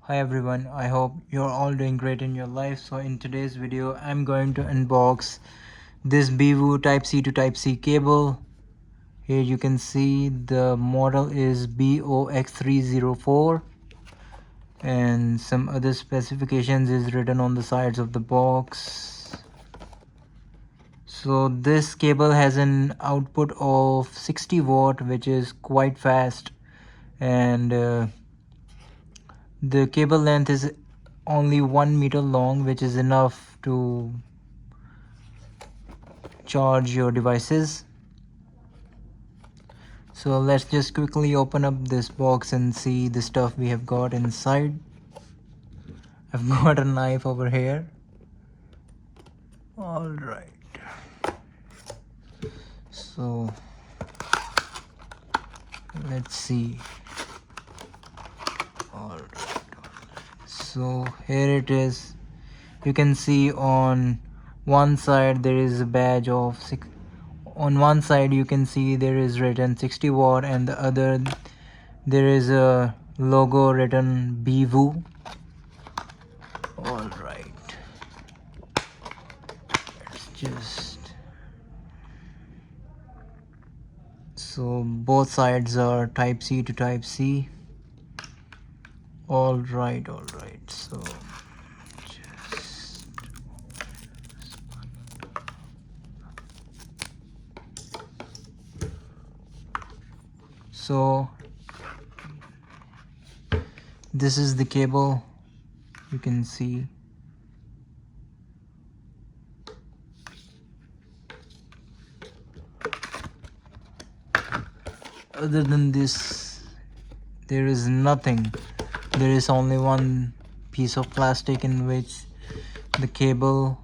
Hi everyone, I hope you're all doing great in your life. So in today's video I'm going to unbox this BWOO Type-C to Type-C cable. Here you can see the model is BO-X304 and some other specifications is written on the sides of the box. So this cable has an output of 60 watt, which is quite fast, and the cable length is only 1 meter long, which is enough to charge your devices. So let's just quickly open up this box and see the stuff we have got inside. I've got a knife over here. All right, so let's see. All right, so here it is. You can see on one side there is a badge of on one side you can see there is written 60 watt, and the other there is a logo written BWOO. All right, let's just, so both sides are Type-C to Type-C. All right, so just, so this is the cable. You can see other than this there is nothing. There is only one piece of plastic in which the cable